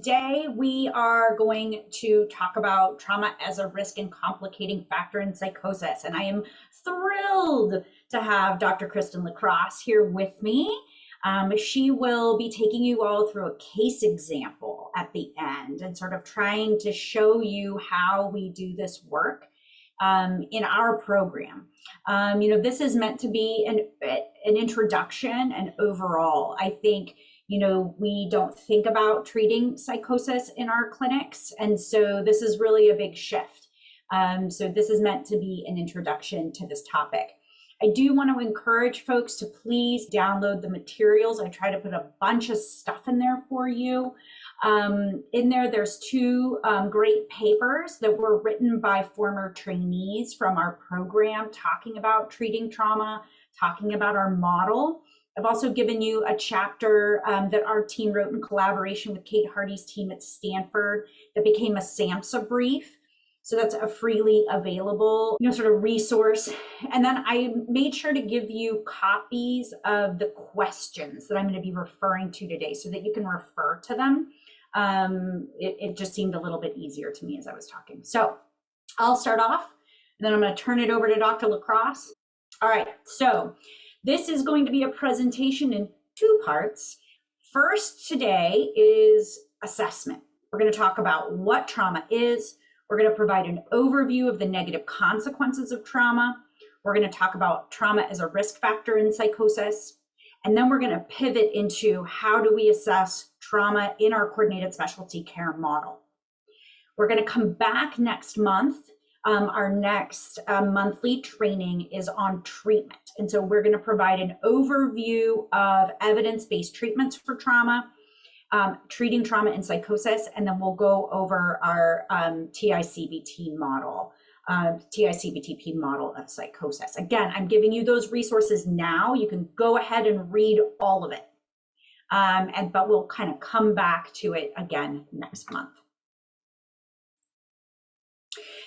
today we are going to talk about trauma as a risk and complicating factor in psychosis. And I am thrilled to have Dr. Kristin LaCross here with me. She will be taking you all through a case example at the end and sort of trying to show you how we do this work in our program. This is meant to be an introduction and overall. I think, we don't think about treating psychosis in our clinics. And so this is really a big shift. So this is meant to be an introduction to this topic. I do want to encourage folks to please download the materials. I try to put a bunch of stuff in there for you. In there's two great papers that were written by former trainees from our program talking about treating trauma, talking about our model. I've also given you a chapter that our team wrote in collaboration with Kate Hardy's team at Stanford that became a SAMHSA brief. So that's a freely available, sort of resource. And then I made sure to give you copies of the questions that I'm going to be referring to today so that you can refer to them. It just seemed a little bit easier to me as I was talking. So I'll start off and then I'm going to turn it over to Dr. LaCross. All right, so this is going to be a presentation in two parts. First today is assessment. We're going to talk about what trauma is. We're going to provide an overview of the negative consequences of trauma. We're going to talk about trauma as a risk factor in psychosis. And then we're going to pivot into how do we assess trauma in our coordinated specialty care model. We're going to come back next month. Our next monthly training is on treatment. And so we're going to provide an overview of evidence-based treatments for trauma, treating trauma in psychosis, and then we'll go over our TI-CBT model, TI-CBTP model of psychosis. Again, I'm giving you those resources now. You can go ahead and read all of it, but we'll kind of come back to it again next month.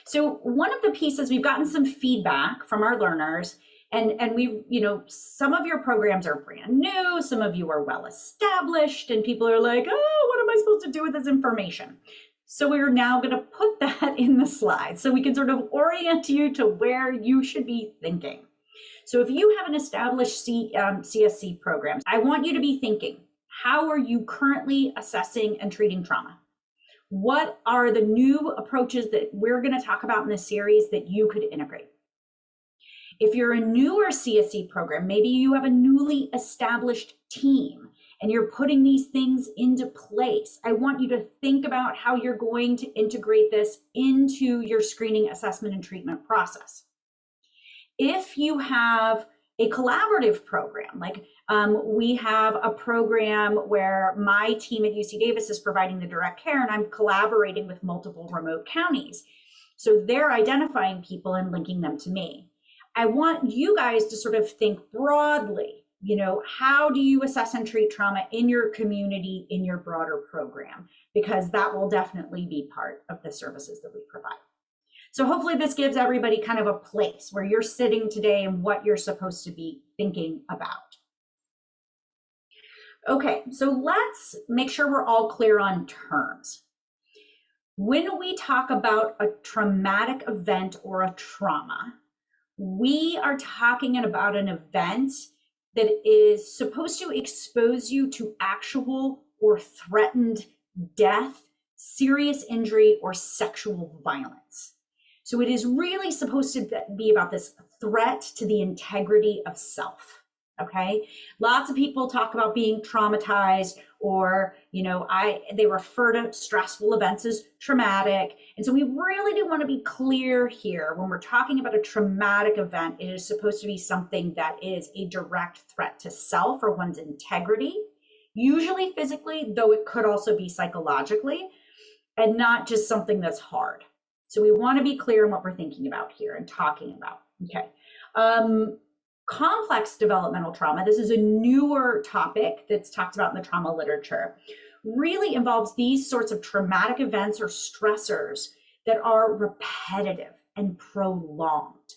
So one of the pieces, we've gotten some feedback from our learners, and we, some of your programs are brand new, some of you are well established, and people are like, oh, what am I supposed to do with this information? So we're now going to put that in the slides so we can sort of orient you to where you should be thinking. So if you have an established CSC program, I want you to be thinking, how are you currently assessing and treating trauma? What are the new approaches that we're going to talk about in this series that you could integrate? If you're a newer CSC program, maybe you have a newly established team and you're putting these things into place. I want you to think about how you're going to integrate this into your screening, assessment, and treatment process. If you have a collaborative program, like we have a program where my team at UC Davis is providing the direct care and I'm collaborating with multiple remote counties. So they're identifying people and linking them to me. I want you guys to sort of think broadly, how do you assess and treat trauma in your community, in your broader program? Because that will definitely be part of the services that we provide. So hopefully this gives everybody kind of a place where you're sitting today and what you're supposed to be thinking about. Okay, so let's make sure we're all clear on terms. When we talk about a traumatic event or a trauma, we are talking about an event that is supposed to expose you to actual or threatened death, serious injury, or sexual violence. So it is really supposed to be about this threat to the integrity of self, okay? Lots of people talk about being traumatized or, they refer to stressful events as traumatic. And so we really do want to be clear here when we're talking about a traumatic event, it is supposed to be something that is a direct threat to self or one's integrity, usually physically, though it could also be psychologically, and not just something that's hard. So we want to be clear on what we're thinking about here and talking about. Okay. Complex developmental trauma, this is a newer topic that's talked about in the trauma literature, really involves these sorts of traumatic events or stressors that are repetitive and prolonged,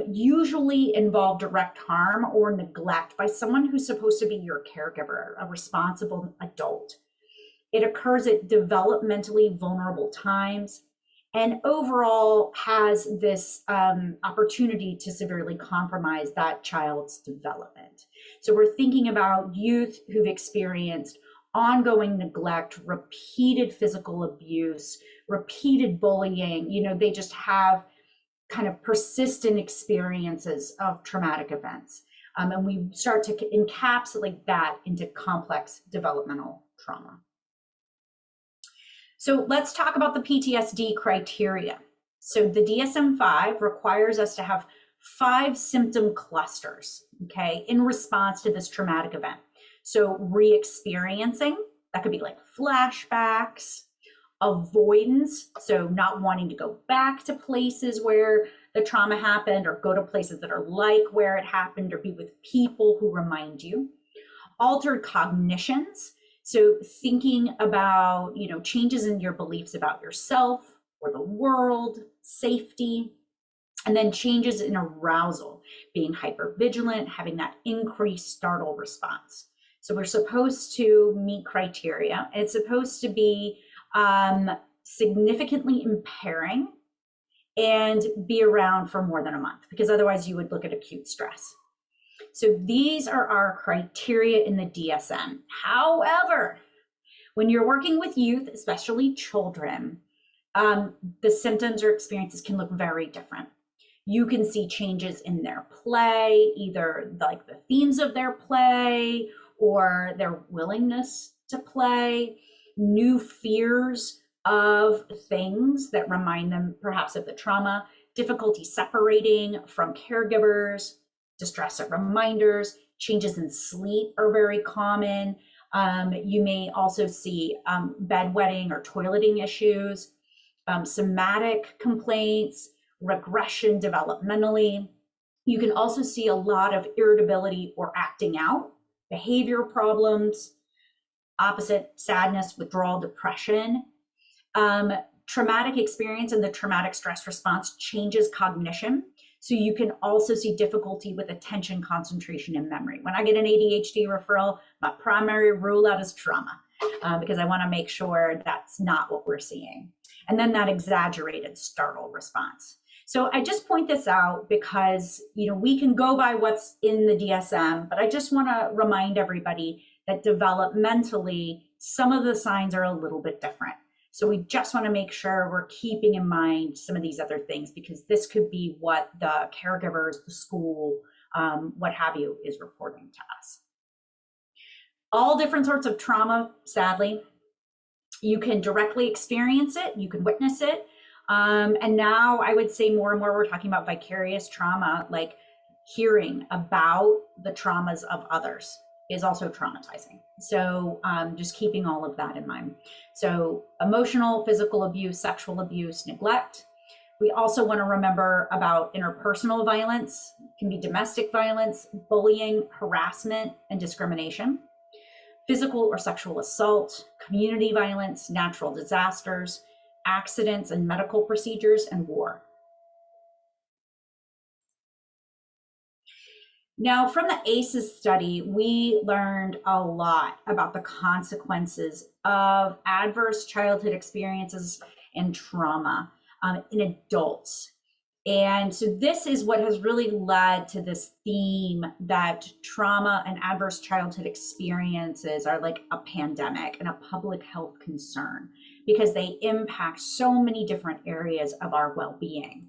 usually involve direct harm or neglect by someone who's supposed to be your caregiver, a responsible adult. It occurs at developmentally vulnerable times, and overall has this opportunity to severely compromise that child's development. So we're thinking about youth who've experienced ongoing neglect, repeated physical abuse, repeated bullying. They just have kind of persistent experiences of traumatic events. And we start to encapsulate that into complex developmental trauma. So let's talk about the PTSD criteria. So the DSM-5 requires us to have 5 symptom clusters, okay, in response to this traumatic event. So re-experiencing, that could be like flashbacks, avoidance, so not wanting to go back to places where the trauma happened, or go to places that are like where it happened, or be with people who remind you. Altered cognitions, so thinking about, changes in your beliefs about yourself or the world, safety, and then changes in arousal, being hypervigilant, having that increased startle response. So we're supposed to meet criteria. It's supposed to be significantly impairing and be around for more than a month, because otherwise you would look at acute stress. So these are our criteria in the DSM. However, when you're working with youth, especially children, the symptoms or experiences can look very different. You can see changes in their play, either like the themes of their play or their willingness to play, new fears of things that remind them perhaps of the trauma, difficulty separating from caregivers, distress at reminders, changes in sleep are very common. You may also see bedwetting or toileting issues, somatic complaints, regression developmentally. You can also see a lot of irritability or acting out, behavior problems, opposite sadness, withdrawal, depression. Traumatic experience and the traumatic stress response changes cognition. So you can also see difficulty with attention, concentration, and memory. When I get an ADHD referral, my primary rule out is trauma, because I want to make sure that's not what we're seeing. And then that exaggerated startle response. So I just point this out because, we can go by what's in the DSM, but I just want to remind everybody that developmentally, some of the signs are a little bit different. So we just want to make sure we're keeping in mind some of these other things, because this could be what the caregivers, the school, what have you, is reporting to us. All different sorts of trauma, sadly, you can directly experience it, you can witness it. And now I would say more and more we're talking about vicarious trauma, like hearing about the traumas of others is also traumatizing. So just keeping all of that in mind. So emotional, physical abuse, sexual abuse, neglect. We also want to remember about interpersonal violence, it can be domestic violence, bullying, harassment, and discrimination, physical or sexual assault, community violence, natural disasters, accidents and medical procedures, and war. Now, from the ACEs study, we learned a lot about the consequences of adverse childhood experiences and trauma in adults. And so this is what has really led to this theme that trauma and adverse childhood experiences are like a pandemic and a public health concern, because they impact so many different areas of our well-being.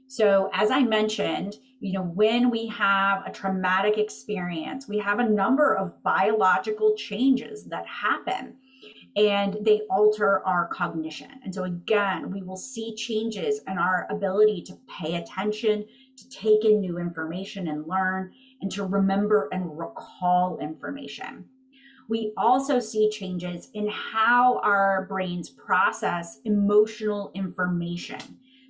So as I mentioned, when we have a traumatic experience, we have a number of biological changes that happen, and they alter our cognition. And so again, we will see changes in our ability to pay attention, to take in new information and learn, and to remember and recall information. We also see changes in how our brains process emotional information.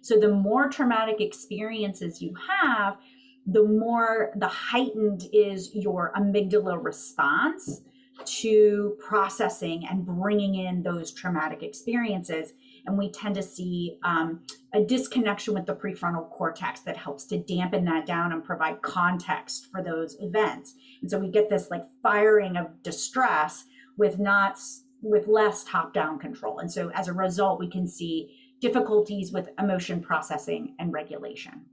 So the more traumatic experiences you have, the heightened is your amygdala response to processing and bringing in those traumatic experiences. And we tend to see a disconnection with the prefrontal cortex that helps to dampen that down and provide context for those events. And so we get this like firing of distress with not with less top-down control. And so as a result, we can see difficulties with emotion processing and regulation.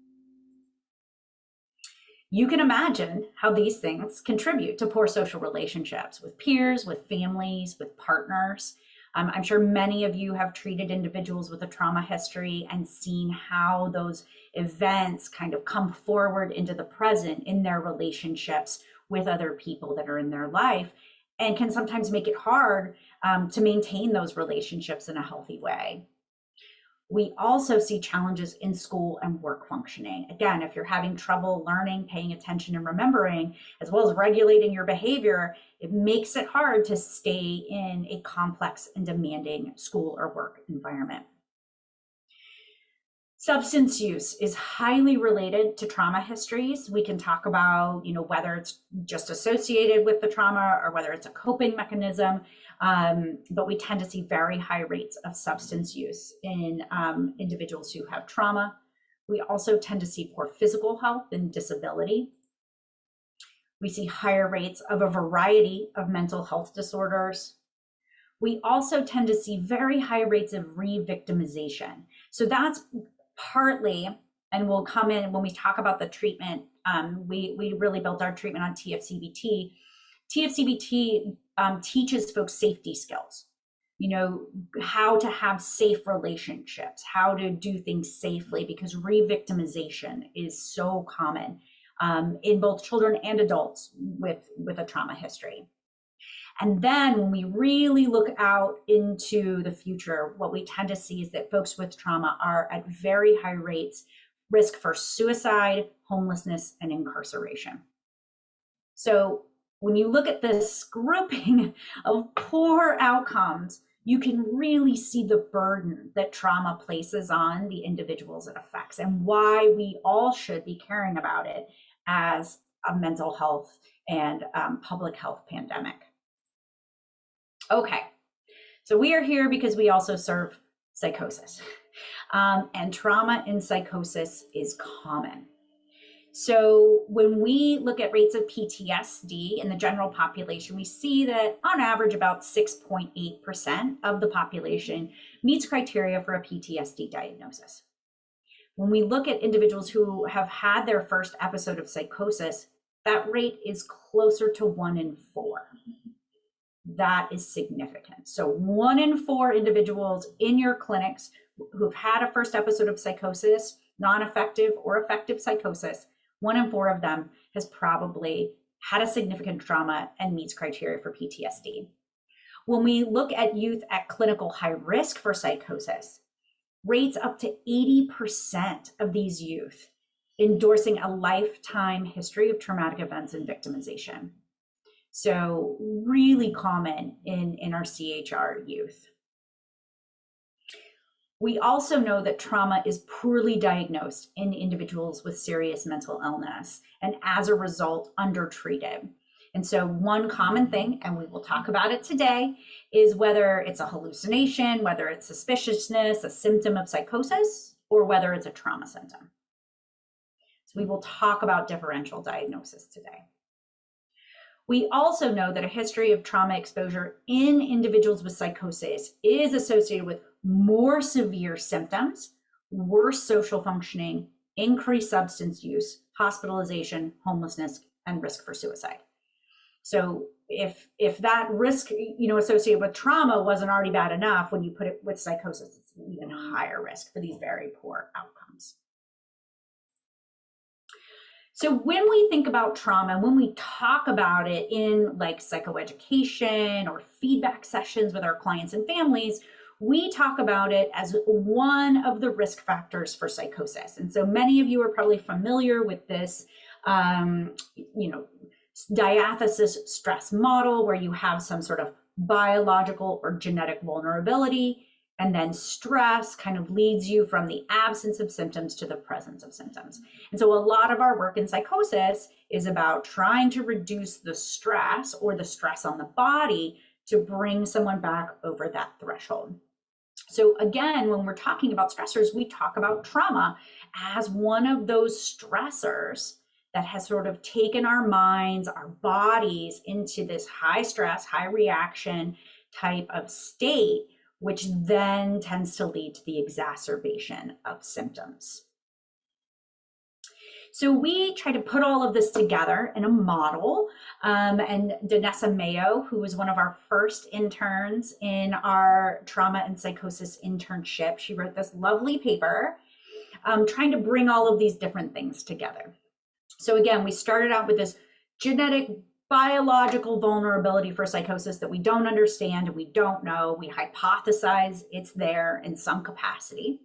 You can imagine how these things contribute to poor social relationships with peers, with families, with partners. I'm sure many of you have treated individuals with a trauma history and seen how those events kind of come forward into the present in their relationships with other people that are in their life, and can sometimes make it hard to maintain those relationships in a healthy way. We also see challenges in school and work functioning. Again, if you're having trouble learning, paying attention, and remembering, as well as regulating your behavior, it makes it hard to stay in a complex and demanding school or work environment. Substance use is highly related to trauma histories. We can talk about, whether it's just associated with the trauma or whether it's a coping mechanism, but we tend to see very high rates of substance use in individuals who have trauma. We also tend to see poor physical health and disability. We see higher rates of a variety of mental health disorders. We also tend to see very high rates of re-victimization. So that's partly, and we'll come in when we talk about the treatment, we really built our treatment on TFCBT. TFCBT teaches folks safety skills, how to have safe relationships, how to do things safely, because re-victimization is so common in both children and adults with a trauma history. And then when we really look out into the future, what we tend to see is that folks with trauma are at very high rates, risk for suicide, homelessness, and incarceration. So when you look at this grouping of poor outcomes, you can really see the burden that trauma places on the individuals it affects, and why we all should be caring about it as a mental health and public health pandemic. Okay, so we are here because we also serve psychosis, and trauma in psychosis is common. So when we look at rates of PTSD in the general population, we see that on average about 6.8% of the population meets criteria for a PTSD diagnosis. When we look at individuals who have had their first episode of psychosis, that rate is closer to 1 in 4. That is significant. So 1 in 4 individuals in your clinics who've had a first episode of psychosis, non-affective or affective psychosis, 1 in 4 of them has probably had a significant trauma and meets criteria for PTSD. When we look at youth at clinical high risk for psychosis, rates up to 80% of these youth endorsing a lifetime history of traumatic events and victimization. So really common in our CHR youth. We also know that trauma is poorly diagnosed in individuals with serious mental illness, and as a result, undertreated. And so one common thing, and we will talk about it today, is whether it's a hallucination, whether it's suspiciousness, a symptom of psychosis, or whether it's a trauma symptom. So we will talk about differential diagnosis today. We also know that a history of trauma exposure in individuals with psychosis is associated with more severe symptoms, worse social functioning, increased substance use, hospitalization, homelessness, and risk for suicide. So if that risk, associated with trauma wasn't already bad enough, when you put it with psychosis, it's an even higher risk for these very poor outcomes. So when we think about trauma, when we talk about it in like psychoeducation or feedback sessions with our clients and families, we talk about it as one of the risk factors for psychosis. And so many of you are probably familiar with this, diathesis stress model, where you have some sort of biological or genetic vulnerability, and then stress kind of leads you from the absence of symptoms to the presence of symptoms. And so a lot of our work in psychosis is about trying to reduce the stress or the stress on the body to bring someone back over that threshold. So again, when we're talking about stressors, we talk about trauma as one of those stressors that has sort of taken our minds, our bodies into this high stress, high reaction type of state, which then tends to lead to the exacerbation of symptoms. So we try to put all of this together in a model, and Danessa Mayo, who was one of our first interns in our trauma and psychosis internship, she wrote this lovely paper trying to bring all of these different things together. So again, we started out with this genetic biological vulnerability for psychosis that we don't understand and we don't know. We hypothesize it's there in some capacity.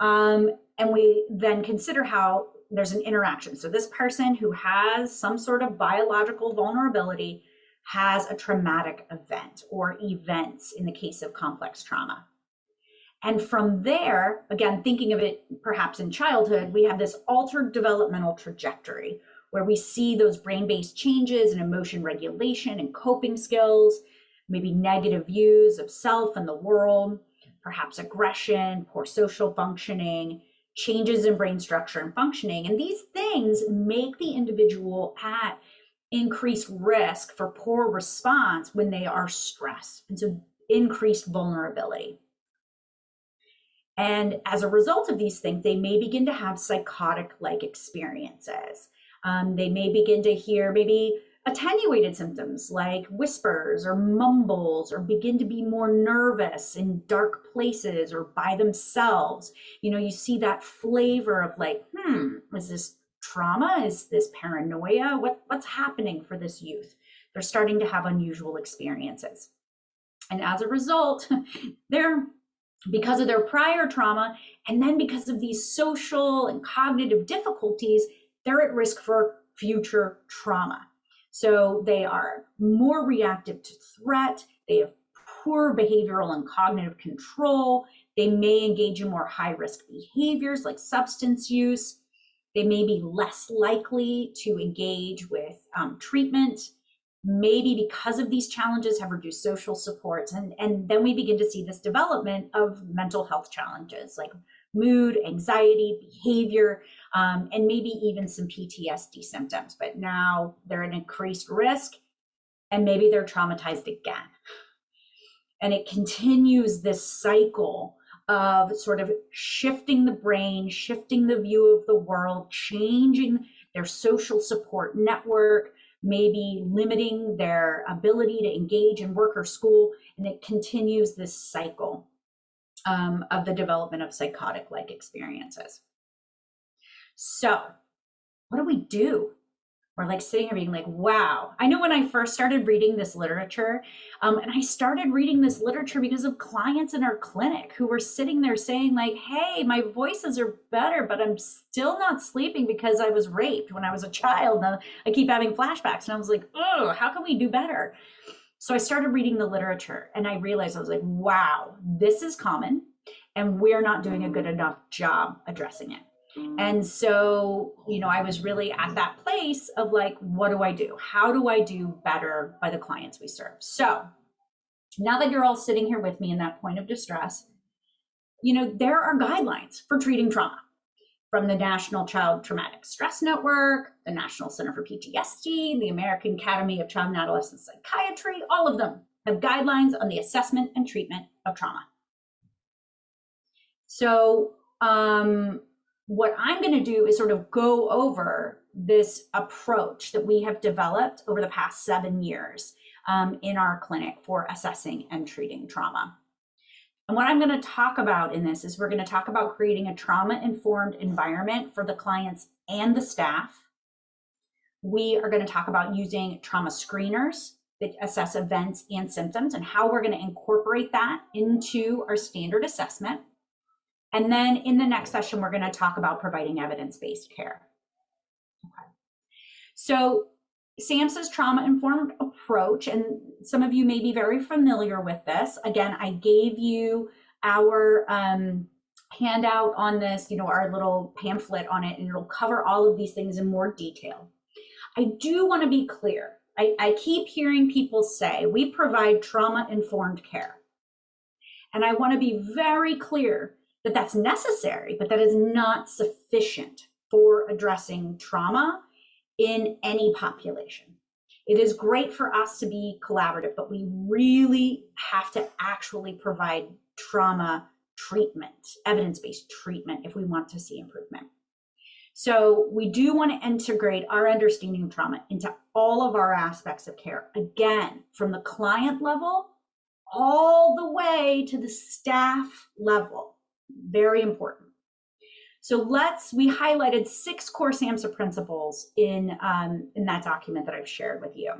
And we then consider how there's an interaction. So this person who has some sort of biological vulnerability has a traumatic event or events in the case of complex trauma. And from there, again, thinking of it perhaps in childhood, we have this altered developmental trajectory where we see those brain-based changes in emotion regulation and coping skills, maybe negative views of self and the world, perhaps aggression, poor social functioning, changes in brain structure and functioning. And these things make the individual at increased risk for poor response when they are stressed. And so increased vulnerability. And as a result of these things, they may begin to have psychotic-like experiences. They may begin to hear maybe attenuated symptoms like whispers or mumbles, or begin to be more nervous in dark places or by themselves. You know, you see that flavor of like, is this trauma? Is this paranoia? What's happening for this youth? They're starting to have unusual experiences. And as a result, because of their prior trauma, and then because of these social and cognitive difficulties, they're at risk for future trauma. So they are more reactive to threat, they have poor behavioral and cognitive control, they may engage in more high-risk behaviors like substance use, they may be less likely to engage with treatment, maybe because of these challenges have reduced social supports, and then we begin to see this development of mental health challenges like mood, anxiety, behavior, and maybe even some PTSD symptoms. But now they're at increased risk and maybe they're traumatized again. And it continues this cycle of sort of shifting the brain, shifting the view of the world, changing their social support network, maybe limiting their ability to engage in work or school, and it continues this cycle of the development of psychotic-like experiences. So what do? We're like sitting here being like, wow. I know when I first started reading this literature, and I started reading this literature because of clients in our clinic who were sitting there saying like, hey, my voices are better, but I'm still not sleeping because I was raped when I was a child. And I keep having flashbacks. And I was like, oh, how can we do better? So I started reading the literature and I realized, I was like, wow, this is common and we're not doing a good enough job addressing it. And so, you know, I was really at that place of like, what do I do? How do I do better by the clients we serve? So now that you're all sitting here with me in that point of distress, you know, there are guidelines for treating trauma from the National Child Traumatic Stress Network, the National Center for PTSD, the American Academy of Child and Adolescent Psychiatry. All of them have guidelines on the assessment and treatment of trauma. So, what I'm going to do is sort of go over this approach that we have developed over the past 7 years in our clinic for assessing and treating trauma. And what I'm going to talk about in this is we're going to talk about creating a trauma-informed environment for the clients and the staff. We are going to talk about using trauma screeners that assess events and symptoms and how we're going to incorporate that into our standard assessment. And then in the next session, we're going to talk about providing evidence-based care. Okay. So SAMHSA's trauma-informed approach, and some of you may be very familiar with this. Again, I gave you our handout on this, you know, our little pamphlet on it, and it'll cover all of these things in more detail. I do want to be clear. I keep hearing people say, we provide trauma-informed care. And I want to be very clear that that's necessary, but that is not sufficient for addressing trauma in any population. It is great for us to be collaborative, but we really have to actually provide trauma treatment, evidence-based treatment, if we want to see improvement. So we do want to integrate our understanding of trauma into all of our aspects of care. Again, from the client level all the way to the staff level. Very important. So we highlighted 6 core SAMHSA principles in that document that I've shared with you.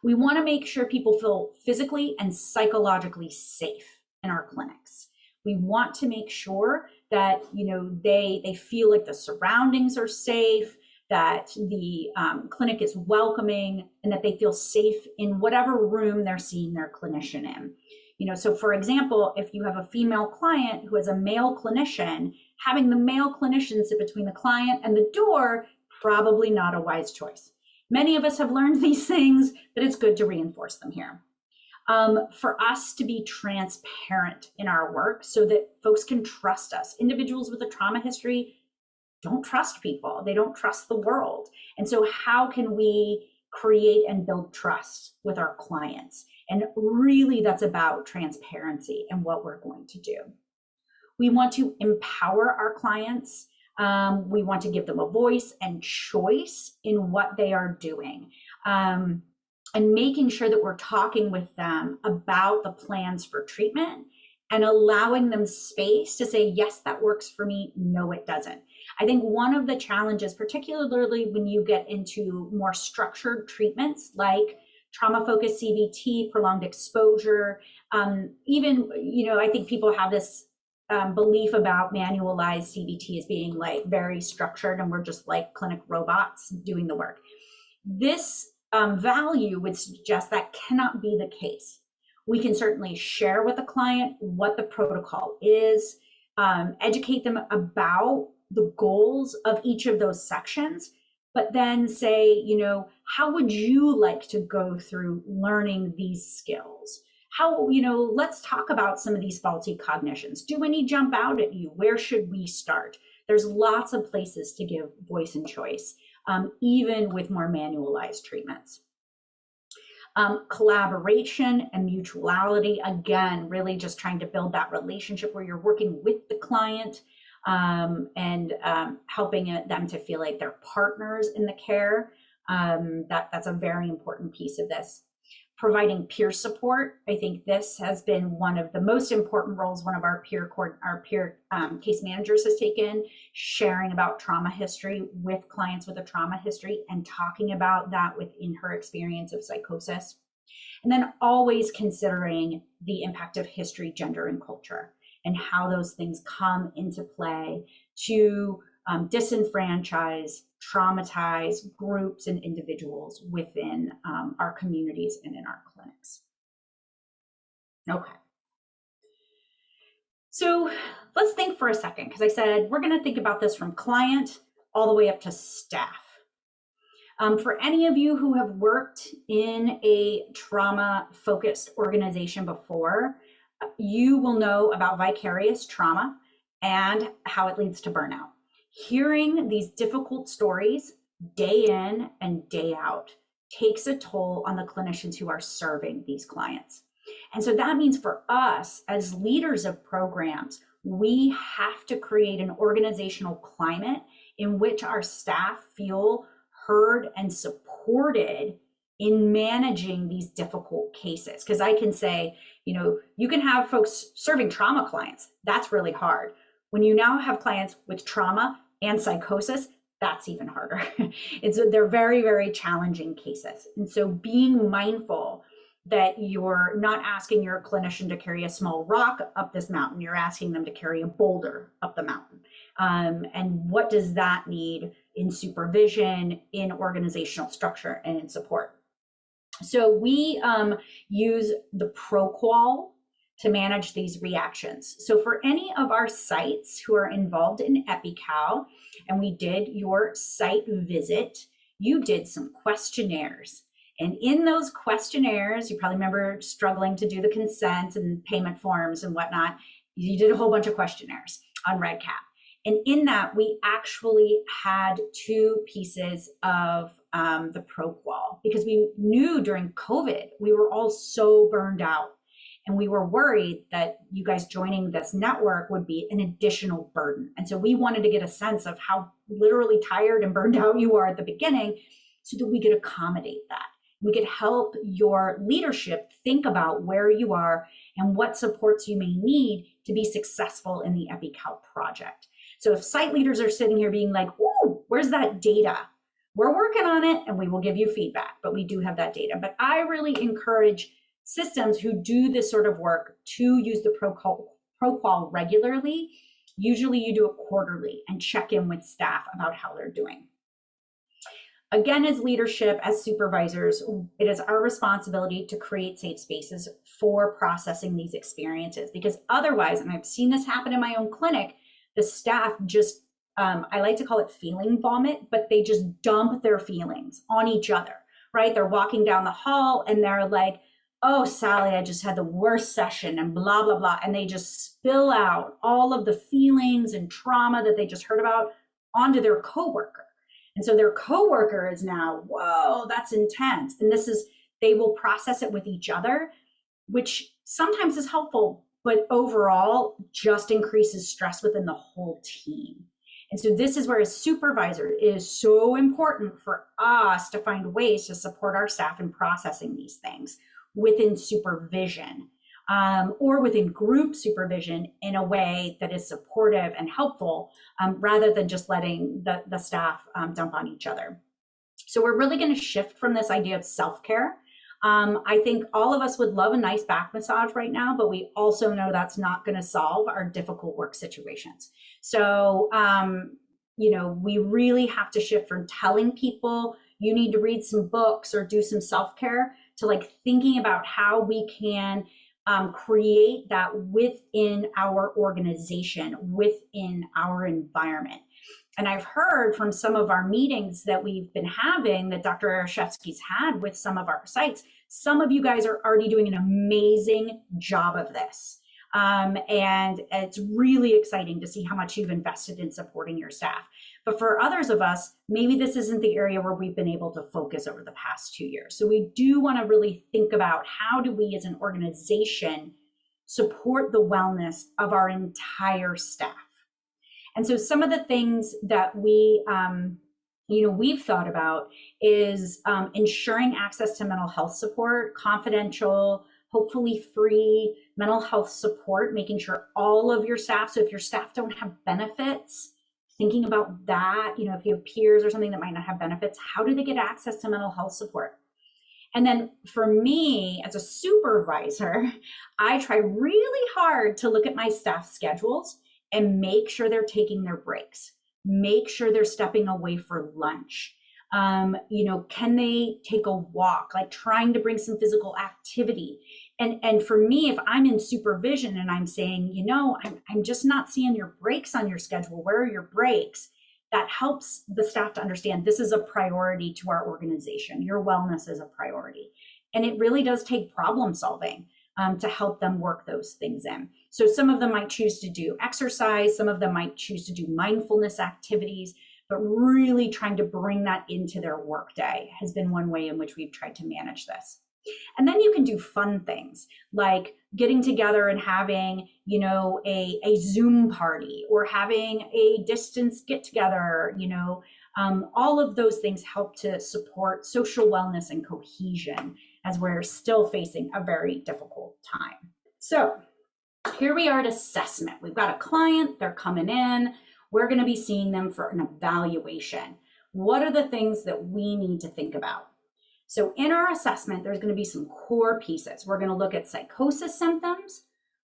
We want to make sure people feel physically and psychologically safe in our clinics. We want to make sure that, you know, they feel like the surroundings are safe, that the clinic is welcoming, and that they feel safe in whatever room they're seeing their clinician in. You know, so for example, if you have a female client who has a male clinician, having the male clinician sit between the client and the door, probably not a wise choice. Many of us have learned these things, but it's good to reinforce them here. For us to be transparent in our work so that folks can trust us. Individuals with a trauma history don't trust people. They don't trust the world. And so how can we create and build trust with our clients? And really that's about transparency and what we're going to do. We want to empower our clients. We want to give them a voice and choice in what they are doing. And making sure that we're talking with them about the plans for treatment and allowing them space to say, yes, that works for me. No, it doesn't. I think one of the challenges, particularly when you get into more structured treatments like trauma-focused CBT, prolonged exposure, even, you know, I think people have this belief about manualized CBT as being like very structured and we're just like clinic robots doing the work. This value would suggest that cannot be the case. We can certainly share with the client what the protocol is, educate them about the goals of each of those sections, but then say, you know, how would you like to go through learning these skills? How, you know, let's talk about some of these faulty cognitions. Do any jump out at you? Where should we start? There's lots of places to give voice and choice. Even with more manualized treatments. Collaboration and mutuality, again, really just trying to build that relationship where you're working with the client and helping them to feel like they're partners in the care. That's a very important piece of this. Providing peer support. I think this has been one of the most important roles one of our peer case managers has taken, sharing about trauma history with clients with a trauma history and talking about that within her experience of psychosis. And then always considering the impact of history, gender, and culture and how those things come into play to disenfranchise, traumatize groups and individuals within our communities and in our clinics. Okay. So let's think for a second, because I said we're going to think about this from client all the way up to staff. For any of you who have worked in a trauma-focused organization before, you will know about vicarious trauma and how it leads to burnout. Hearing these difficult stories day in and day out takes a toll on the clinicians who are serving these clients. And so that means for us as leaders of programs, we have to create an organizational climate in which our staff feel heard and supported in managing these difficult cases. Because I can say, you know, you can have folks serving trauma clients. That's really hard. When you now have clients with trauma and psychosis, that's even harder. They're very, very challenging cases. And so being mindful that you're not asking your clinician to carry a small rock up this mountain, you're asking them to carry a boulder up the mountain. And what does that need in supervision, in organizational structure, and in support? So we use the ProQual to manage these reactions. So for any of our sites who are involved in EPI-CAL, and we did your site visit, you did some questionnaires. And in those questionnaires, you probably remember struggling to do the consent and payment forms and whatnot. You did a whole bunch of questionnaires on REDCap. And in that, we actually had 2 pieces of the ProQual, because we knew during COVID, we were all so burned out. And we were worried that you guys joining this network would be an additional burden. And so we wanted to get a sense of how literally tired and burned out you are at the beginning so that we could accommodate that. We could help your leadership think about where you are and what supports you may need to be successful in the EPI-CAL project. So if site leaders are sitting here being like, "Ooh, where's that data?" We're working on it and we will give you feedback, but we do have that data. But I really encourage systems who do this sort of work to use the ProQual regularly. Usually you do it quarterly and check in with staff about how they're doing. Again, as leadership, as supervisors, it is our responsibility to create safe spaces for processing these experiences, because otherwise, and I've seen this happen in my own clinic, the staff just, I like to call it feeling vomit, but they just dump their feelings on each other, right? They're walking down the hall and they're like, "Oh, Sally, I just had the worst session," and blah, blah, blah. And they just spill out all of the feelings and trauma that they just heard about onto their coworker. And so their coworker is now, "Whoa, that's intense." And they will process it with each other, which sometimes is helpful, but overall just increases stress within the whole team. And so this is where a supervisor is so important for us to find ways to support our staff in processing these things within supervision, or within group supervision in a way that is supportive and helpful, rather than just letting the staff dump on each other. So we're really going to shift from this idea of self-care. I think all of us would love a nice back massage right now, but we also know that's not going to solve our difficult work situations. So, we really have to shift from telling people you need to read some books or do some self-care to like thinking about how we can create that within our organization, within our environment. And I've heard from some of our meetings that we've been having that Dr. Arashevsky's had with some of our sites, some of you guys are already doing an amazing job of this. And it's really exciting to see how much you've invested in supporting your staff. But for others of us, maybe this isn't the area where we've been able to focus over the past 2 years. So we do want to really think about how do we as an organization support the wellness of our entire staff. And so some of the things that we've thought about is ensuring access to mental health support, confidential, hopefully free mental health support, making sure all of your staff, so if your staff don't have benefits, thinking about that, if you have peers or something that might not have benefits, how do they get access to mental health support? And then for me as a supervisor, I try really hard to look at my staff schedules and make sure they're taking their breaks, make sure they're stepping away for lunch. Can they take a walk, like trying to bring some physical activity? And for me, if I'm in supervision and I'm saying, I'm just not seeing your breaks on your schedule, where are your breaks? That helps the staff to understand this is a priority to our organization. Your wellness is a priority. And it really does take problem solving to help them work those things in. So some of them might choose to do exercise, some of them might choose to do mindfulness activities, but really trying to bring that into their workday has been one way in which we've tried to manage this. And then you can do fun things like getting together and having, a Zoom party or having a distance get together, all of those things help to support social wellness and cohesion as we're still facing a very difficult time. So here we are at assessment. We've got a client, they're coming in, we're going to be seeing them for an evaluation. What are the things that we need to think about? So in our assessment, there's going to be some core pieces. We're going to look at psychosis symptoms,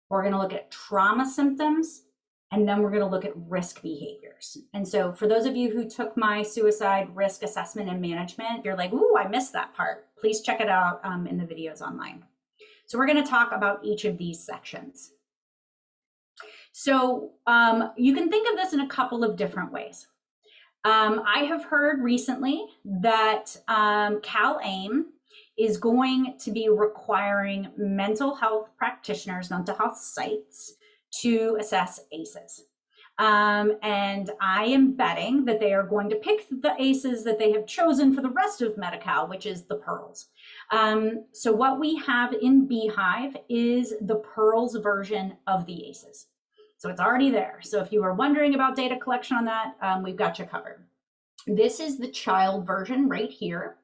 we're going to look at trauma symptoms, and then we're going to look at risk behaviors. And so for those of you who took my suicide risk assessment and management, you're like, "Ooh, I missed that part." Please check it out in the videos online. So we're going to talk about each of these sections. So you can think of this in a couple of different ways. I have heard recently that CalAIM is going to be requiring mental health practitioners, mental health sites to assess ACEs. And I am betting that they are going to pick the ACEs that they have chosen for the rest of Medi-Cal, which is the pearls. So what we have in Beehive is the pearls version of the ACEs. So it's already there. So if you were wondering about data collection on that, we've got you covered. This is the child version right here.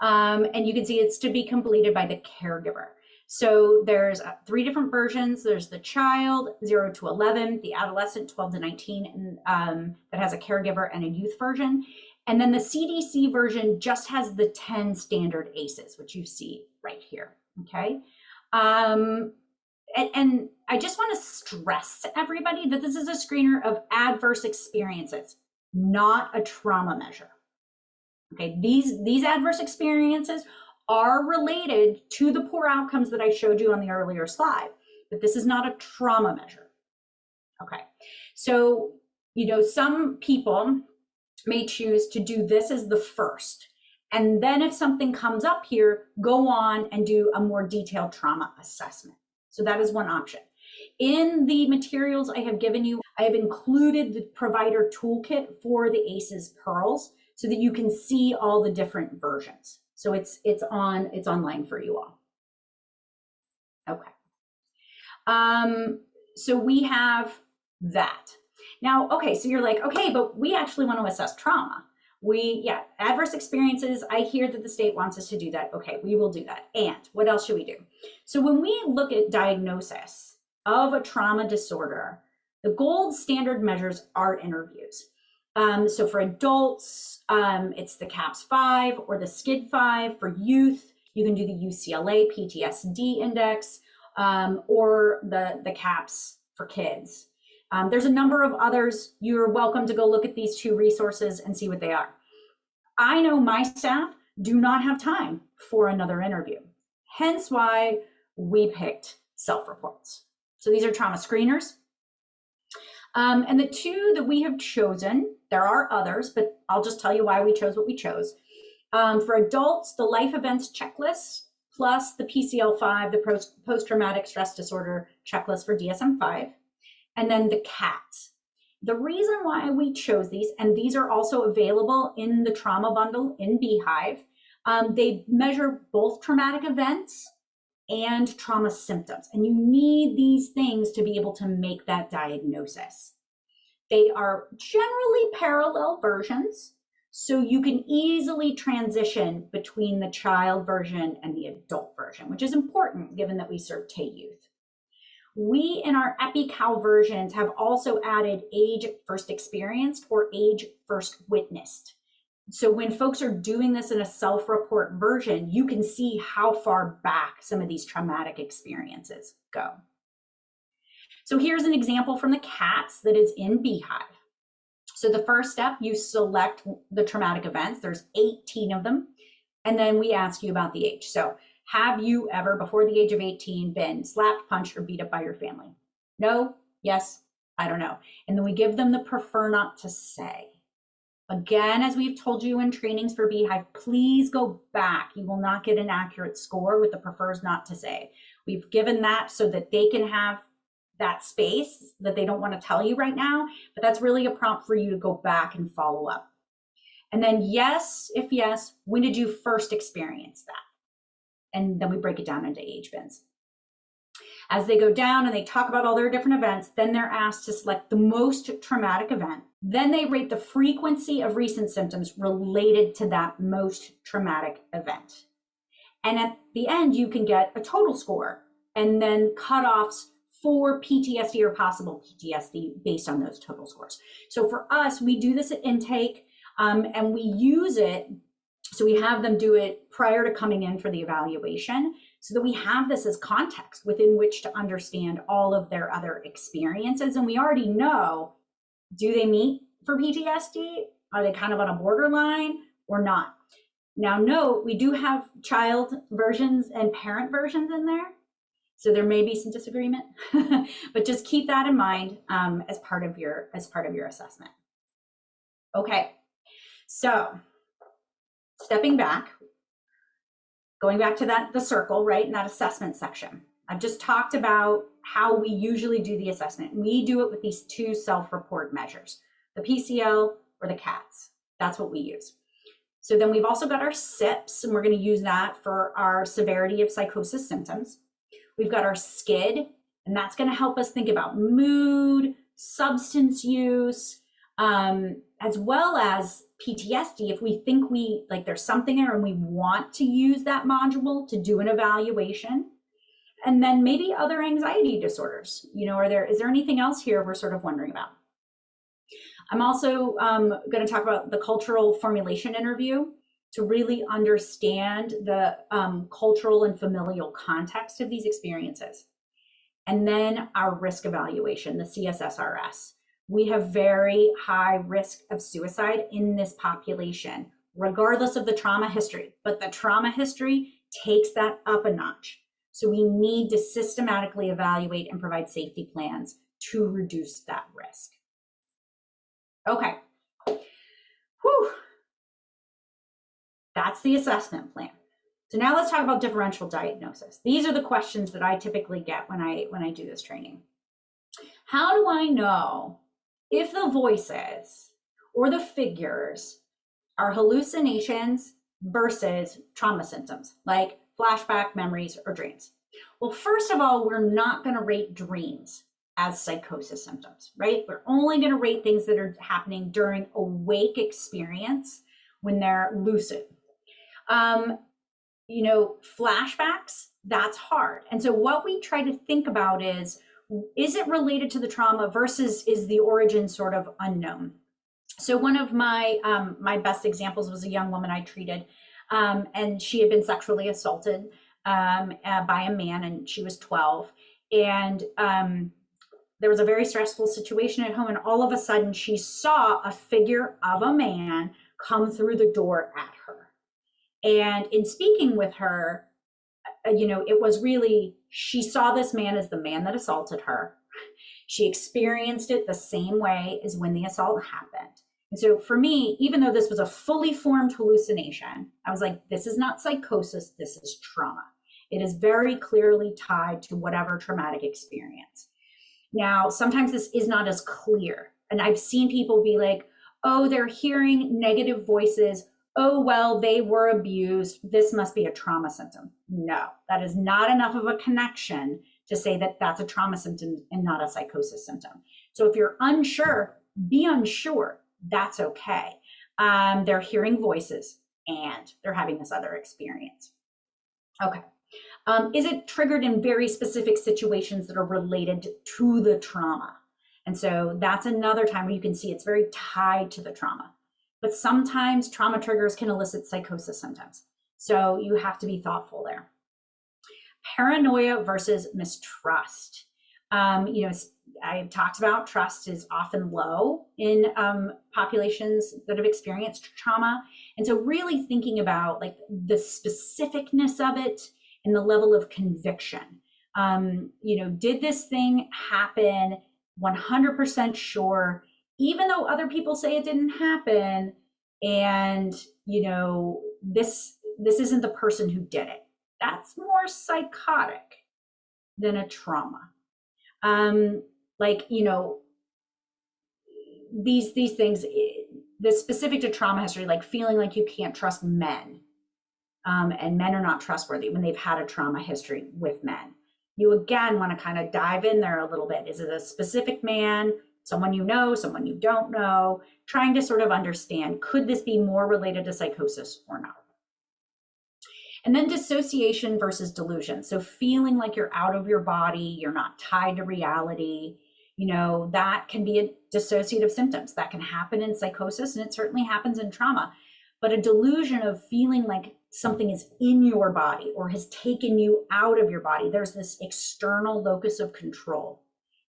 And you can see it's to be completed by the caregiver. So there's 3 different versions. There's the child 0 to 11, the adolescent 12 to 19, and that has a caregiver and a youth version. And then the CDC version just has the 10 standard ACEs, which you see right here, okay? And I just want to stress to everybody that this is a screener of adverse experiences, not a trauma measure. Okay, these adverse experiences are related to the poor outcomes that I showed you on the earlier slide, but this is not a trauma measure. Okay, so, some people may choose to do this as the first, and then if something comes up here, go on and do a more detailed trauma assessment. So that is one option. In the materials I have given you, I have included the provider toolkit for the ACEs Pearls so that you can see all the different versions. So it's online for you all. Okay. So we have that. Now, okay, so you're like, okay, but we actually want to assess trauma. Adverse experiences, I hear that the state wants us to do that. Okay, we will do that. And what else should we do? So when we look at diagnosis of a trauma disorder, the gold standard measures are interviews. So for adults, it's the CAPS-5 or the SCID-5. For youth, you can do the UCLA PTSD index, or the CAPS for kids. There's a number of others. You're welcome to go look at these 2 resources and see what they are. I know my staff do not have time for another interview, hence why we picked self-reports. So these are trauma screeners. And the 2 that we have chosen, there are others, but I'll just tell you why we chose what we chose. For adults, the life events checklist, plus the PCL-5, the post-traumatic stress disorder checklist for DSM-5, and then the CAT. The reason why we chose these, and these are also available in the trauma bundle in Beehive, they measure both traumatic events and trauma symptoms. And you need these things to be able to make that diagnosis. They are generally parallel versions, so you can easily transition between the child version and the adult version, which is important given that we serve TAY youth. We, in our EPI-CAL versions, have also added age first experienced or age first witnessed. So when folks are doing this in a self-report version, you can see how far back some of these traumatic experiences go. So here's an example from the CATs that is in Beehive. So the first step, you select the traumatic events. There's 18 of them. And then we ask you about the age. So have you ever, before the age of 18, been slapped, punched, or beat up by your family? No? Yes? I don't know. And then we give them the prefer not to say. Again, as we've told you in trainings for Beehive, please go back. You will not get an accurate score with the prefers not to say. We've given that so that they can have that space that they don't want to tell you right now, but that's really a prompt for you to go back and follow up. And then yes, if yes, when did you first experience that? And then we break it down into age bins. As they go down and they talk about all their different events, then they're asked to select the most traumatic event. Then they rate the frequency of recent symptoms related to that most traumatic event. And at the end, you can get a total score and then cutoffs for PTSD or possible PTSD based on those total scores. So for us, we do this at intake, and we use it. So we have them do it prior to coming in for the evaluation so that we have this as context within which to understand all of their other experiences. And we already know, do they meet for PTSD? Are they kind of on a borderline or not? Now note, we do have child versions and parent versions in there. So there may be some disagreement, but just keep that in mind as part of your assessment. Okay, so stepping back, going back to the circle, right, in that assessment section. I've just talked about how we usually do the assessment. We do it with these two self-report measures, the PCL or the CATS. That's what we use. So then we've also got our SIPs, and we're going to use that for our severity of psychosis symptoms. We've got our SCID, and that's going to help us think about mood, substance use, as well as PTSD. If we think there's something there and we want to use that module to do an evaluation. And then maybe other anxiety disorders. Is there anything else here we're sort of wondering about? I'm also going to talk about the cultural formulation interview to really understand the cultural and familial context of these experiences. And then our risk evaluation, the CSSRS. We have very high risk of suicide in this population, regardless of the trauma history. But the trauma history takes that up a notch. So we need to systematically evaluate and provide safety plans to reduce that risk. Okay. Whew. That's the assessment plan. So now let's talk about differential diagnosis. These are the questions that I typically get when I do this training. How do I know if the voices or the figures are hallucinations versus trauma symptoms, like flashback, memories, or dreams? Well, first of all, we're not going to rate dreams as psychosis symptoms, right? We're only going to rate things that are happening during awake experience when they're lucid. Flashbacks, that's hard. And so what we try to think about is it related to the trauma versus is the origin sort of unknown? So one of my best examples was a young woman I treated, and she had been sexually assaulted by a man, and she was 12. And there was a very stressful situation at home, and all of a sudden she saw a figure of a man come through the door at her. And in speaking with her, it was really, she saw this man as the man that assaulted her. She experienced it the same way as when the assault happened. And so for me, even though this was a fully formed hallucination, I was like, this is not psychosis, this is trauma. It is very clearly tied to whatever traumatic experience. Now, sometimes this is not as clear. And I've seen people be like, oh, they're hearing negative voices. Oh, well, they were abused. This must be a trauma symptom. No, that is not enough of a connection to say that that's a trauma symptom and not a psychosis symptom. So if you're unsure, be unsure. That's okay. They're hearing voices and they're having this other experience. Okay. Is it triggered in very specific situations that are related to the trauma? And so that's another time where you can see it's very tied to the trauma. But sometimes trauma triggers can elicit psychosis symptoms. So you have to be thoughtful there. Paranoia versus mistrust. I talked about trust is often low in populations that have experienced trauma. And so really thinking about like the specificness of it and the level of conviction. Did this thing happen? 100% sure, even though other people say it didn't happen, and this isn't the person who did it. That's more psychotic than a trauma. These things, the specific to trauma history, like feeling like you can't trust men, and men are not trustworthy when they've had a trauma history with men. You again want to kind of dive in there a little bit. Is it a specific man, someone you know, someone you don't know, trying to sort of understand, could this be more related to psychosis or not? And then dissociation versus delusion. So feeling like you're out of your body, you're not tied to reality, that can be a dissociative symptoms. That can happen in psychosis, and it certainly happens in trauma. But a delusion of feeling like something is in your body or has taken you out of your body. There's this external locus of control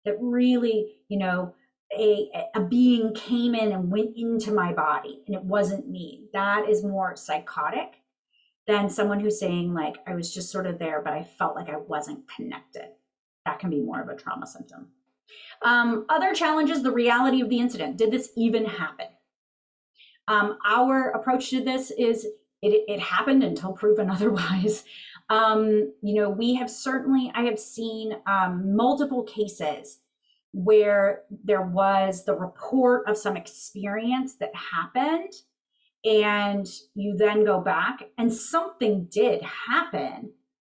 that really, a being came in and went into my body and it wasn't me. That is more psychotic than someone who's saying like, I was just sort of there, but I felt like I wasn't connected. That can be more of a trauma symptom. Other challenges, the reality of the incident. Did this even happen? Our approach to this is it happened until proven otherwise. I have seen multiple cases where there was the report of some experience that happened, and you then go back and something did happen,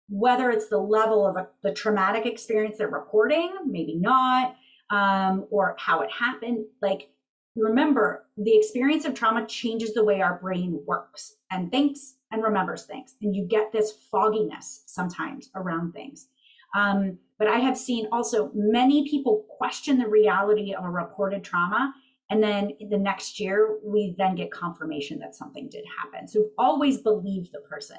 whether it's the level of the traumatic experience they're reporting, maybe not, or how it happened. Like, remember, the experience of trauma changes the way our brain works and thinks and remembers things. And you get this fogginess sometimes around things. But I have seen also many people question the reality of a reported trauma. And then the next year, we then get confirmation that something did happen. So always believe the person.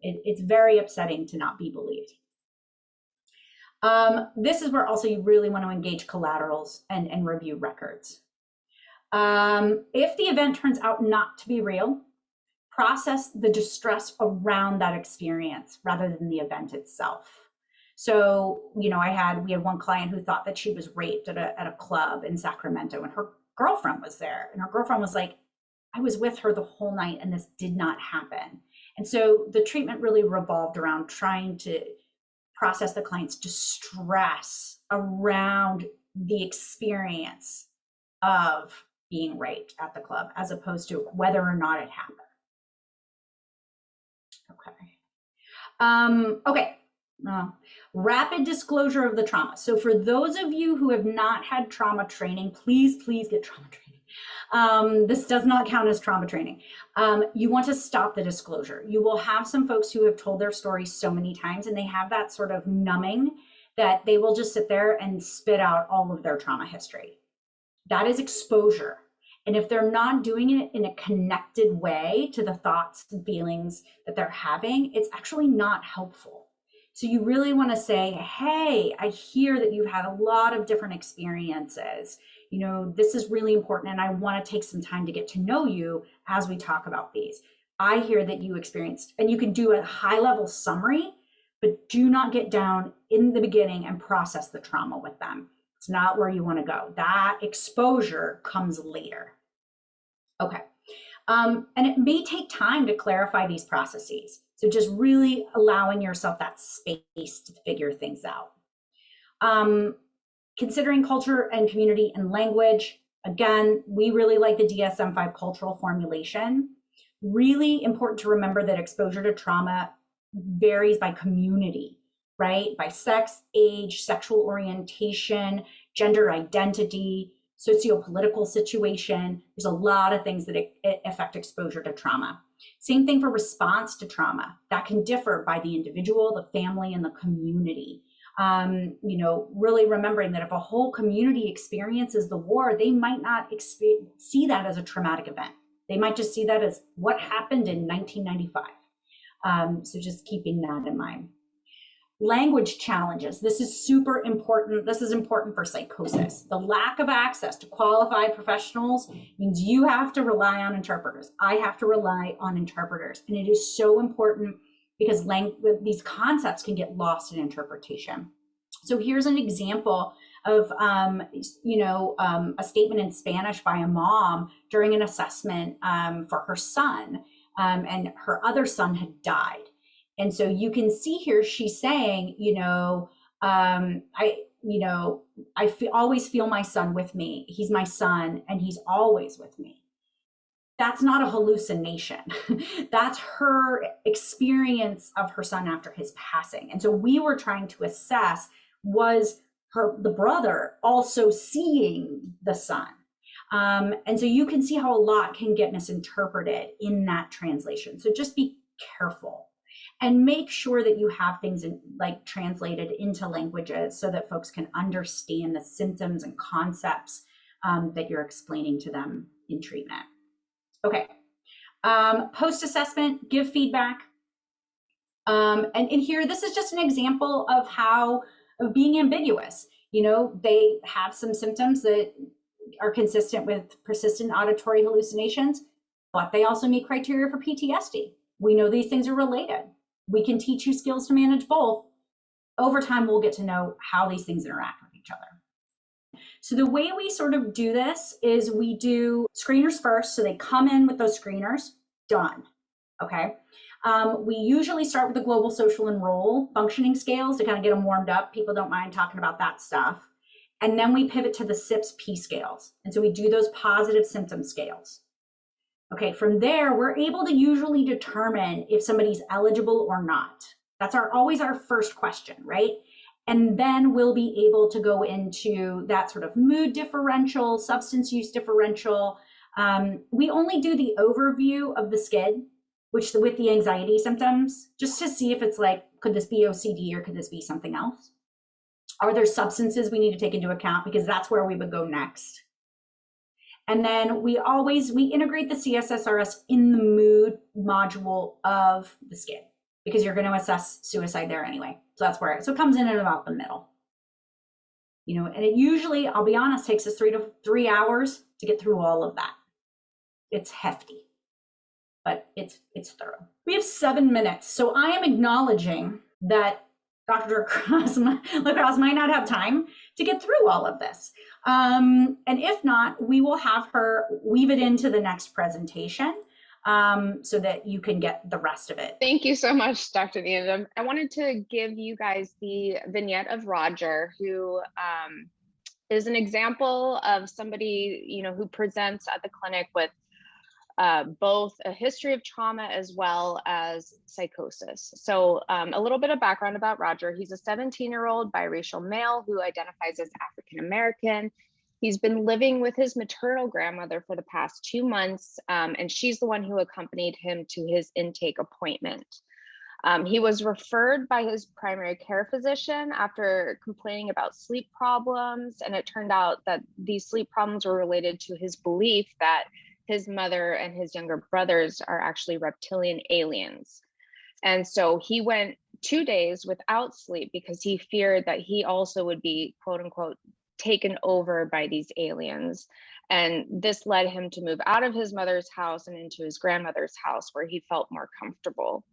It's very upsetting to not be believed. This is where also you really want to engage collaterals and review records. If the event turns out not to be real, process the distress around that experience rather than the event itself. So, we had one client who thought that she was raped at a club in Sacramento, and her girlfriend was there, and her girlfriend was like, I was with her the whole night and this did not happen. And so the treatment really revolved around trying to process the client's distress around the experience of being raped at the club, as opposed to whether or not it happened. Okay. Rapid disclosure of the trauma. So for those of you who have not had trauma training, please get trauma training. This does not count as trauma training. You want to stop the disclosure. You will have some folks who have told their stories so many times, and they have that sort of numbing that they will just sit there and spit out all of their trauma history. That is exposure. And if they're not doing it in a connected way to the thoughts and feelings that they're having, it's actually not helpful. So you really want to say, hey, I hear that you've had a lot of different experiences. This is really important, and I want to take some time to get to know you as we talk about these. I hear that you experienced, and you can do a high-level summary, but do not get down in the beginning and process the trauma with them. It's not where you want to go. That exposure comes later. Okay. And it may take time to clarify these processes. So just really allowing yourself that space to figure things out. Considering culture and community and language. Again, we really like the DSM-5 cultural formulation. Really important to remember that exposure to trauma varies by community, right? By sex, age, sexual orientation, gender identity, socio-political situation. There's a lot of things that affect exposure to trauma. Same thing for response to trauma. That can differ by the individual, the family, and the community. Really remembering that if a whole community experiences the war, they might not see that as a traumatic event. They might just see that as what happened in 1995. So just keeping that in mind. Language challenges. This is super important. This is important for psychosis. The lack of access to qualified professionals means you have to rely on interpreters. I have to rely on interpreters. And it is so important because these concepts can get lost in interpretation. So here's an example of, a statement in Spanish by a mom during an assessment for her son, and her other son had died. And so you can see here, she's saying, always feel my son with me. He's my son and he's always with me. That's not a hallucination. That's her experience of her son after his passing. And so we were trying to assess, was the brother also seeing the son? And so you can see how a lot can get misinterpreted in that translation. So just be careful. And make sure that you have things translated into languages so that folks can understand the symptoms and concepts that you're explaining to them in treatment. Okay. Post-assessment, give feedback. And in here, this is just an example of being ambiguous. They have some symptoms that are consistent with persistent auditory hallucinations, but they also meet criteria for PTSD. We know these things are related. We can teach you skills to manage both. Over time, we'll get to know how these things interact with each other. So the way we sort of do this is we do screeners first. So they come in with those screeners, done. Okay. We usually start with the global social and role functioning scales to kind of get them warmed up. People don't mind talking about that stuff. And then we pivot to the SIPS-P scales. And so we do those positive symptom scales. Okay, from there, we're able to usually determine if somebody's eligible or not. That's always our first question, right? And then we'll be able to go into that sort of mood differential, substance use differential. We only do the overview of the SCID, which with the anxiety symptoms, just to see if it's like, could this be OCD or could this be something else? Are there substances we need to take into account? Because that's where we would go next. And then we integrate the CSSRS in the mood module of the SCID, because you're going to assess suicide there anyway. So that's where it comes in at about the middle. And it usually, I'll be honest, takes us 3 hours to get through all of that. It's hefty, but it's thorough. We have 7 minutes. So I am acknowledging that Dr. LaCross might not have time to get through all of this. And if not, we will have her weave it into the next presentation so that you can get the rest of it. Thank you so much, Dr. Niendam. I wanted to give you guys the vignette of Roger, who is an example of somebody, who presents at the clinic with both a history of trauma as well as psychosis. So a little bit of background about Roger. He's a 17-year-old biracial male who identifies as African American. He's been living with his maternal grandmother for the past 2 months, and she's the one who accompanied him to his intake appointment. He was referred by his primary care physician after complaining about sleep problems, and it turned out that these sleep problems were related to his belief that his mother and his younger brothers are actually reptilian aliens. And so he went 2 days without sleep because he feared that he also would be, quote unquote, taken over by these aliens. And this led him to move out of his mother's house and into his grandmother's house, where he felt more comfortable.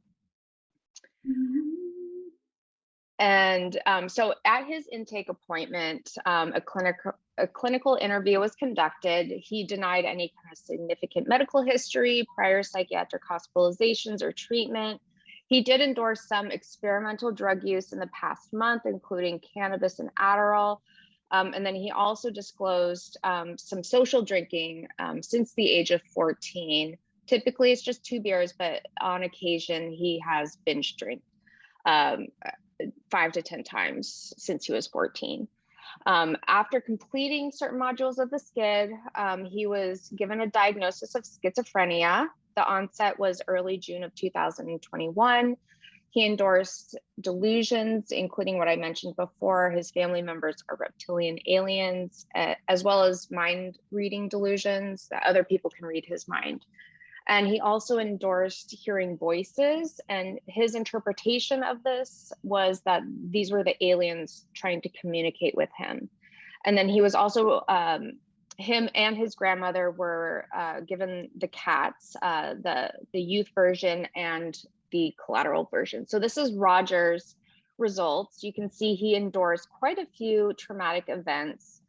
And so at his intake appointment, a clinical interview was conducted. He denied any kind of significant medical history, prior psychiatric hospitalizations or treatment. He did endorse some experimental drug use in the past month, including cannabis and Adderall. And then he also disclosed some social drinking since the age of 14. Typically, it's just 2 beers, but on occasion, he has binge drank 5 to 10 times since he was 14. After completing certain modules of the SCID, he was given a diagnosis of schizophrenia. The onset was early June of 2021. He endorsed delusions, including what I mentioned before. His family members are reptilian aliens, as well as mind reading delusions, that other people can read his mind. And he also endorsed hearing voices, and his interpretation of this was that these were the aliens trying to communicate with him. And then he was also, him and his grandmother were given the CATs, the youth version and the collateral version. So this is Roger's results. You can see he endorsed quite a few traumatic events: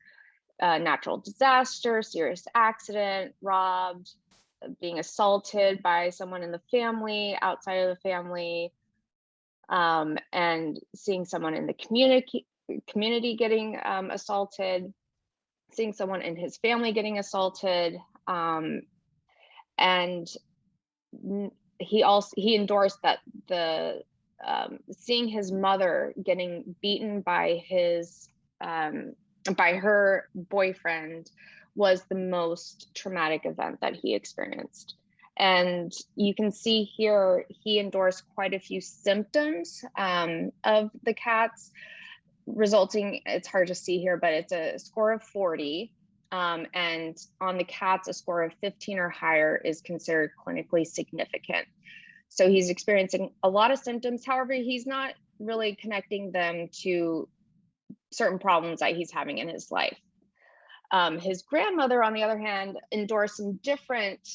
natural disaster, serious accident, robbed, being assaulted by someone in the family, outside of the family, and seeing someone in the community getting assaulted, seeing someone in his family getting assaulted, and he endorsed that the seeing his mother getting beaten by her boyfriend was the most traumatic event that he experienced. And you can see here, he endorsed quite a few symptoms of the CATs, resulting, it's hard to see here, but it's a score of 40. And on the CATs, a score of 15 or higher is considered clinically significant. So he's experiencing a lot of symptoms. However, he's not really connecting them to certain problems that he's having in his life. His grandmother, on the other hand, endorsed some different,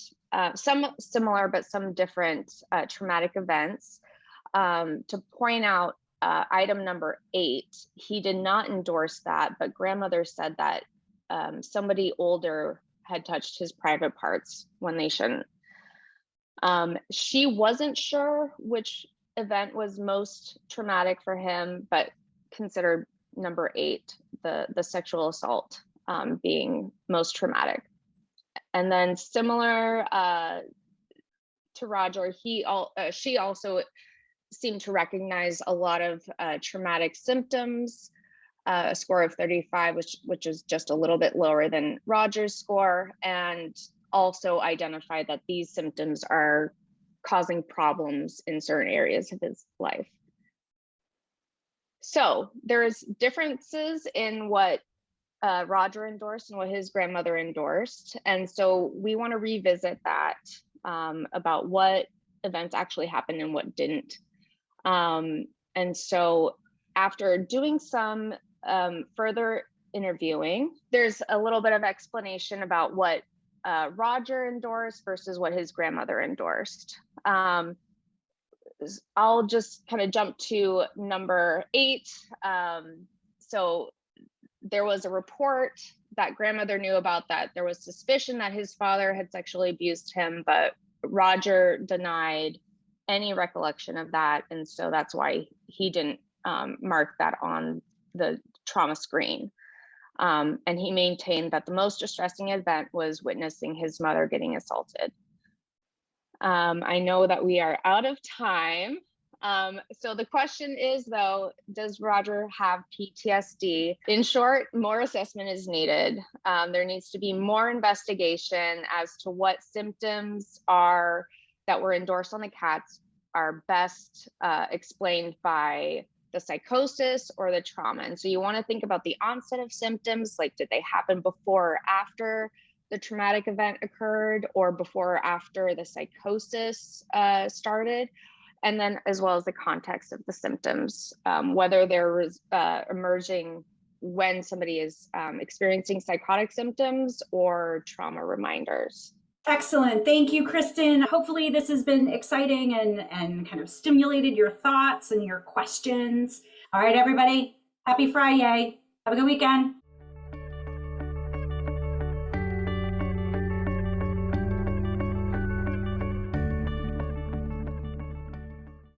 some similar, but some different traumatic events. To point out item number 8, he did not endorse that, but grandmother said that somebody older had touched his private parts when they shouldn't. She wasn't sure which event was most traumatic for him, but considered number 8, the sexual assault, being most traumatic. And then similar to Roger, she also seemed to recognize a lot of traumatic symptoms, a score of 35, which is just a little bit lower than Roger's score, and also identified that these symptoms are causing problems in certain areas of his life. So there's differences in what Roger endorsed and what his grandmother endorsed. And so we want to revisit that about what events actually happened and what didn't. And so after doing some further interviewing, there's a little bit of explanation about what Roger endorsed versus what his grandmother endorsed. I'll just kind of jump to number 8. So there was a report that grandmother knew about, that there was suspicion that his father had sexually abused him, but Roger denied any recollection of that. And so that's why he didn't mark that on the trauma screen. And he maintained that the most distressing event was witnessing his mother getting assaulted. I know that we are out of time. So the question is, though, does Roger have PTSD? In short, more assessment is needed. There needs to be more investigation as to what symptoms are that were endorsed on the cats are best explained by the psychosis or the trauma. And so you want to think about the onset of symptoms, like did they happen before or after the traumatic event occurred, or before or after the psychosis started, and then as well as the context of the symptoms, whether they're emerging when somebody is experiencing psychotic symptoms or trauma reminders. Excellent. Thank you, Kristin. Hopefully this has been exciting and kind of stimulated your thoughts and your questions. All right, everybody. Happy Friday. Have a good weekend.